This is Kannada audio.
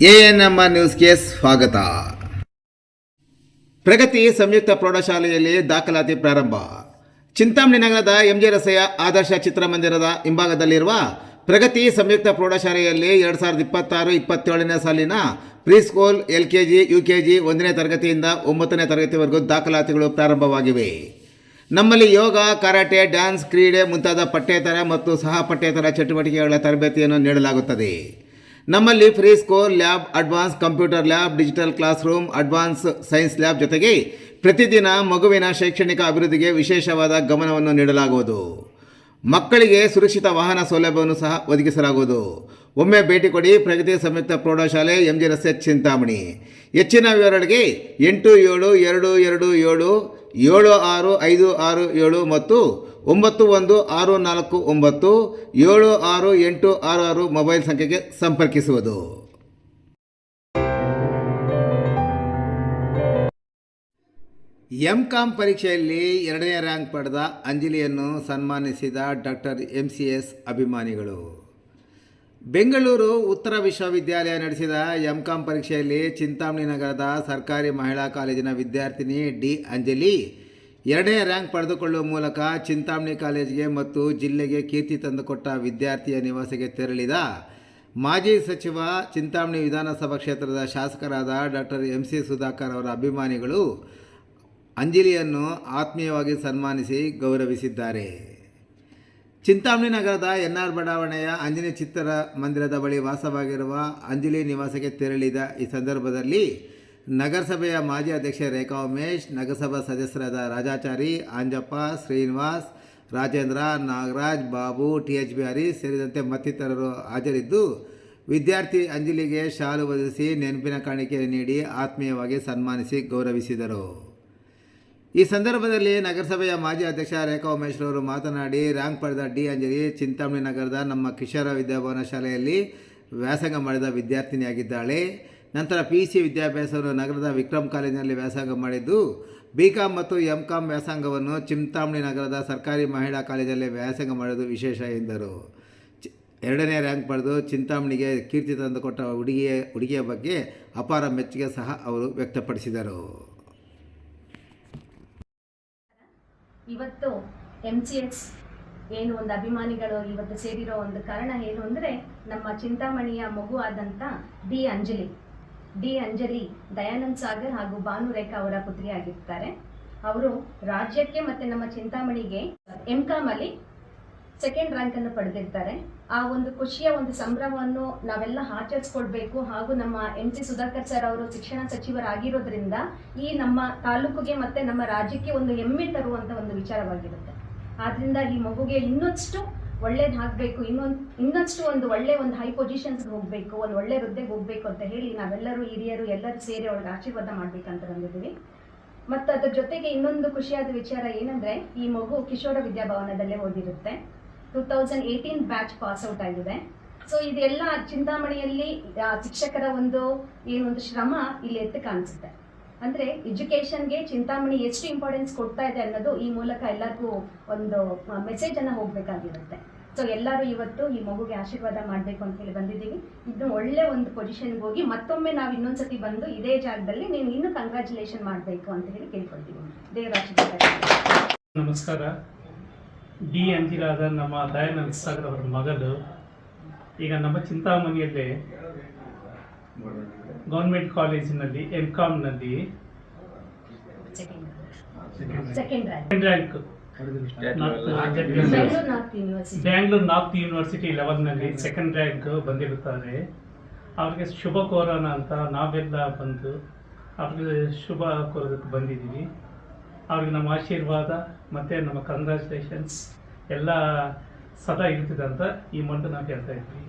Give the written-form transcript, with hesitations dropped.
ಎಎನ್ಎಂ ನ್ಯೂಸ್ಗೆ ಸ್ವಾಗತ. ಪ್ರಗತಿ ಸಂಯುಕ್ತ ಪ್ರೌಢಶಾಲೆಯಲ್ಲಿ ದಾಖಲಾತಿ ಪ್ರಾರಂಭ. ಚಿಂತಾಮಣಿ ನಗರದ ಎಂಜೆ ರಸ್ತೆಯ ಆದರ್ಶ ಚಿತ್ರಮಂದಿರದ ಹಿಂಭಾಗದಲ್ಲಿರುವ ಪ್ರಗತಿ ಸಂಯುಕ್ತ ಪ್ರೌಢಶಾಲೆಯಲ್ಲಿ 2026-27ನೇ ಸಾಲಿನ ಪ್ರೀಸ್ಕೂಲ್, LKG, UKG 1ನೇ ತರಗತಿಯಿಂದ 9ನೇ ತರಗತಿವರೆಗೂ ದಾಖಲಾತಿಗಳು ಪ್ರಾರಂಭವಾಗಿವೆ. ನಮ್ಮಲ್ಲಿ ಯೋಗ, ಕರಾಟೆ, ಡ್ಯಾನ್ಸ್, ಕ್ರೀಡೆ ಮುಂತಾದ ಪಠ್ಯೇತರ ಮತ್ತು ಸಹ ಪಠ್ಯೇತರ ಚಟುವಟಿಕೆಗಳ ತರಬೇತಿಯನ್ನು ನೀಡಲಾಗುತ್ತದೆ. ನಮ್ಮಲ್ಲಿ free school lab, advance computer lab, digital class room, advance science lab ಜೊತೆಗೆ ಪ್ರತಿದಿನ ಮಗುವಿನ ಶೈಕ್ಷಣಿಕ ಅಭಿವೃದ್ಧಿಗೆ ವಿಶೇಷವಾದ ಗಮನವನ್ನು ನೀಡಲಾಗುವುದು. ಮಕ್ಕಳಿಗೆ ಸುರಕ್ಷಿತ ವಾಹನ ಸೌಲಭ್ಯವನ್ನು ಸಹ ಒದಗಿಸಲಾಗುವುದು. ಒಮ್ಮೆ ಭೇಟಿ ಕೊಡಿ. ಪ್ರಗತಿ ಸಂಯುಕ್ತ ಪ್ರೌಢಶಾಲೆ, ಎಂಜೆ ರಸ್ತೆ, ಚಿಂತಾಮಣಿ. ಹೆಚ್ಚಿನ ವಿವರಗಳಿಗೆ 8772276567 ಮತ್ತು 9164976866 ಮೊಬೈಲ್ ಸಂಖ್ಯೆಗೆ ಸಂಪರ್ಕಿಸುವುದು. MCOM ಪರೀಕ್ಷೆಯಲ್ಲಿ 2ನೇ ರ್ಯಾಂಕ್ ಪಡೆದ ಅಂಜಲಿಯನ್ನು ಸನ್ಮಾನಿಸಿದ ಡಾಕ್ಟರ್ MCS ಅಭಿಮಾನಿಗಳು. ಬೆಂಗಳೂರು ಉತ್ತರ ವಿಶ್ವವಿದ್ಯಾಲಯ ನಡೆಸಿದ MCOM ಪರೀಕ್ಷೆಯಲ್ಲಿ ಚಿಂತಾಮಣಿ ನಗರದ ಸರ್ಕಾರಿ ಮಹಿಳಾ ಕಾಲೇಜಿನ ವಿದ್ಯಾರ್ಥಿನಿ ಡಿ ಅಂಜಲಿ 2ನೇ ರ್ಯಾಂಕ್ ಪಡೆದುಕೊಳ್ಳುವ ಮೂಲಕ ಚಿಂತಾಮಣಿ ಕಾಲೇಜಿಗೆ ಮತ್ತು ಜಿಲ್ಲೆಗೆ ಕೀರ್ತಿ ತಂದುಕೊಟ್ಟ ವಿದ್ಯಾರ್ಥಿಯ ನಿವಾಸಕ್ಕೆ ತೆರಳಿದ ಮಾಜಿ ಸಚಿವ, ಚಿಂತಾಮಣಿ ವಿಧಾನಸಭಾ ಕ್ಷೇತ್ರದ ಶಾಸಕರಾದ ಡಾಕ್ಟರ್ MC ಸುಧಾಕರ್ ಅವರ ಅಭಿಮಾನಿಗಳು ಅಂಜಲಿಯನ್ನು ಆತ್ಮೀಯವಾಗಿ ಸನ್ಮಾನಿಸಿ ಗೌರವಿಸಿದ್ದಾರೆ. ಚಿಂತಾಮಣಿ ನಗರದ NR ಬಡಾವಣೆಯ ಅಂಜನಿ ಚಿತ್ರ ಮಂದಿರದ ಬಳಿ ವಾಸವಾಗಿರುವ ಅಂಜಲಿ ನಿವಾಸಕ್ಕೆ ತೆರಳಿದ ಈ ಸಂದರ್ಭದಲ್ಲಿ ನಗರಸಭೆಯ ಮಾಜಿ ಅಧ್ಯಕ್ಷೆ ರೇಖಾ ಉಮೇಶ್, ನಗರಸಭಾ ಸದಸ್ಯರಾದ ರಾಜಾಚಾರಿ, ಆಂಜಪ್ಪ, ಶ್ರೀನಿವಾಸ್, ರಾಜೇಂದ್ರ, ನಾಗರಾಜ್, ಬಾಬು, THB ಹರೀಶ್ ಸೇರಿದಂತೆ ಮತ್ತಿತರರು ಹಾಜರಿದ್ದು ವಿದ್ಯಾರ್ಥಿ ಅಂಜಲಿಗೆ ಶಾಲು ಹೊದಿಸಿ ನೆನಪಿನ ಕಾಣಿಕೆ ನೀಡಿ ಆತ್ಮೀಯವಾಗಿ ಸನ್ಮಾನಿಸಿ ಗೌರವಿಸಿದರು. ಈ ಸಂದರ್ಭದಲ್ಲಿ ನಗರಸಭೆಯ ಮಾಜಿ ಅಧ್ಯಕ್ಷ ರೇಖಾ ಉಮೇಶ್ ಅವರು ಮಾತನಾಡಿ, ರ್ಯಾಂಕ್ ಪಡೆದ ಡಿ ಅಂಜಲಿ ಚಿಂತಾಮಣಿ ನಗರದ ನಮ್ಮ ಕಿಶೋರ ವಿದ್ಯಾಭವನ ಶಾಲೆಯಲ್ಲಿ ವ್ಯಾಸಂಗ ಮಾಡಿದ ವಿದ್ಯಾರ್ಥಿನಿಯಾಗಿದ್ದಾಳೆ. ನಂತರ PUC ವಿದ್ಯಾಭ್ಯಾಸವನ್ನು ನಗರದ ವಿಕ್ರಮ್ ಕಾಲೇಜಿನಲ್ಲಿ ವ್ಯಾಸಂಗ ಮಾಡಿದ್ದು, BCom ಮತ್ತು MCom ವ್ಯಾಸಂಗವನ್ನು ಚಿಂತಾಮಣಿ ನಗರದ ಸರ್ಕಾರಿ ಮಹಿಳಾ ಕಾಲೇಜಲ್ಲಿ ವ್ಯಾಸಂಗ ಮಾಡೋದು ವಿಶೇಷ ಎಂದರು. 2ನೇ ರ್ಯಾಂಕ್ ಪಡೆದು ಚಿಂತಾಮಣಿಗೆ ಕೀರ್ತಿ ತಂದುಕೊಟ್ಟ ಹುಡುಗಿಯ ಬಗ್ಗೆ ಅಪಾರ ಮೆಚ್ಚುಗೆ ಸಹ ಅವರು ವ್ಯಕ್ತಪಡಿಸಿದರು. ಇವತ್ತು MCS ಏನು ಒಂದು ಅಭಿಮಾನಿಗಳು ಇವತ್ತು ಸೇರಿರೋ ಒಂದು ಕಾರಣ ಏನು ಅಂದರೆ, ನಮ್ಮ ಚಿಂತಾಮಣಿಯ ಮಗು ಆದಂಥ ಡಿ ಅಂಜಲಿ ದಯಾನಂದ್ ಸಾಗರ್ ಹಾಗೂ ಭಾನುರೇಖಾ ಅವರ ಪುತ್ರಿ ಆಗಿರ್ತಾರೆ. ಅವರು ರಾಜ್ಯಕ್ಕೆ ಮತ್ತು ನಮ್ಮ ಚಿಂತಾಮಣಿಗೆ MCom ಅಲ್ಲಿ 2nd ರ್ಯಾಂಕ್ ಅನ್ನು ಪಡೆದಿರ್ತಾರೆ. ಆ ಒಂದು ಖುಷಿಯ ಒಂದು ಸಂಭ್ರಮವನ್ನು ನಾವೆಲ್ಲ ಆಚರಿಸ್ಕೊಳ್ಬೇಕು. ಹಾಗೂ ನಮ್ಮ MC ಸುಧಾಕರ್ ಸರ್ ಅವರು ಶಿಕ್ಷಣ ಸಚಿವರಾಗಿರೋದ್ರಿಂದ ಈ ನಮ್ಮ ತಾಲೂಕಿಗೆ ಮತ್ತೆ ನಮ್ಮ ರಾಜ್ಯಕ್ಕೆ ಒಂದು ಹೆಮ್ಮೆ ತರುವಂತ ಒಂದು ವಿಚಾರವಾಗಿರುತ್ತೆ. ಆದ್ರಿಂದ ಈ ಮಗುಗೆ ಇನ್ನಷ್ಟು ಒಳ್ಳೇದು ಹಾಕಬೇಕು, ಇನ್ನಷ್ಟು ಒಂದು ಒಳ್ಳೆ ಒಂದು ಹೈ ಪೊಸಿಷನ್ಸ್ಗೆ ಹೋಗಬೇಕು, ಒಂದು ಒಳ್ಳೆ ಹುದ್ದೆಗೆ ಹೋಗಬೇಕು ಅಂತ ಹೇಳಿ ನಾವೆಲ್ಲರೂ ಹಿರಿಯರು ಎಲ್ಲರೂ ಸೇರಿ ಅವಳಿಗೆ ಆಶೀರ್ವಾದ ಮಾಡ್ಬೇಕಂತ ಬಂದಿದ್ದೀವಿ. ಮತ್ತು ಅದ್ರ ಜೊತೆಗೆ ಇನ್ನೊಂದು ಖುಷಿಯಾದ ವಿಚಾರ ಏನಂದ್ರೆ, ಈ ಮಗು ಕಿಶೋರ ವಿದ್ಯಾಭವನದಲ್ಲೇ ಓದಿರುತ್ತೆ. 2018 ಬ್ಯಾಚ್ ಪಾಸ್ ಔಟ್ ಆಗಿದೆ. ಸೊ ಇದೆಲ್ಲ ಚಿಂತಾಮಣಿಯಲ್ಲಿ ಶಿಕ್ಷಕರ ಒಂದು ಶ್ರಮ ಇಲ್ಲಿ ಎತ್ತು ಕಾಣಿಸುತ್ತೆ. ಅಂದ್ರೆ ಎಜುಕೇಶನ್ಗೆ ಚಿಂತಾಮಣಿ ಎಷ್ಟು ಇಂಪಾರ್ಟೆನ್ಸ್ ಕೊಡ್ತಾ ಇದೆ ಅನ್ನೋದು ಈ ಮೂಲಕ ಎಲ್ಲರಿಗೂ ಒಂದು ಮೆಸೇಜ್ ಅನ್ನ ಹೋಗ್ಬೇಕಾಗಿರುತ್ತೆ. ಸೊ ಎಲ್ಲರೂ ಇವತ್ತು ಈ ಮಗುಗೆ ಆಶೀರ್ವಾದ ಮಾಡಬೇಕು ಅಂತ ಹೇಳಿ ಬಂದಿದ್ದೀವಿ. ಇದು ಒಳ್ಳೆ ಒಂದು ಪೊಸಿಷನ್ಗೆ ಹೋಗಿ ಮತ್ತೊಮ್ಮೆ ನಾವು ಇನ್ನೊಂದ್ಸತಿ ಬಂದು ಇದೇ ಜಾಗದಲ್ಲಿ ನೀವು ಇನ್ನೂ ಕಂಗ್ರ್ಯಾಚುಲೇಷನ್ ಮಾಡಬೇಕು ಅಂತ ಹೇಳಿ ಕೇಳ್ಕೊಳ್ತೀವಿ. ದೇವರ ಆಶೀರ್ವಾದ. ನಮಸ್ಕಾರ. ಡಿ ಅಂಜಿಲಾದ ನಮ್ಮ ದಯಾನಂದ್ ಸಾಗರ್ ಅವರ ಮಗಳು ಈಗ ನಮ್ಮ ಚಿಂತಾಮಣಿಯಲ್ಲಿ ಗೌರ್ಮೆಂಟ್ ಕಾಲೇಜಿನಲ್ಲಿ MComನಲ್ಲಿ second rank Bangalore north university ಲೆವೆಲ್ನಲ್ಲಿ 2nd ರ್ಯಾಂಕ್ ಬಂದಿರುತ್ತಾರೆ. ಅವ್ರಿಗೆ ಶುಭ ಕೋರೋಣ ಅಂತ ನಾವೆಲ್ಲ ಬಂದು ಅವ್ರಿಗೆ ಶುಭ ಕೋರೋದಕ್ಕೆ ಬಂದಿದ್ದೀವಿ. ಅವ್ರಿಗೆ ನಮ್ಮ ಆಶೀರ್ವಾದ ಮತ್ತು ನಮ್ಮ ಕಂಗ್ರ್ಯಾಚುಲೇಷನ್ಸ್ ಎಲ್ಲ ಸದಾ ಇರ್ತಿದೆ ಅಂತ ಈ ಮೂಲಕ ನಾವು ಹೇಳ್ತಾ ಇದ್ವಿ.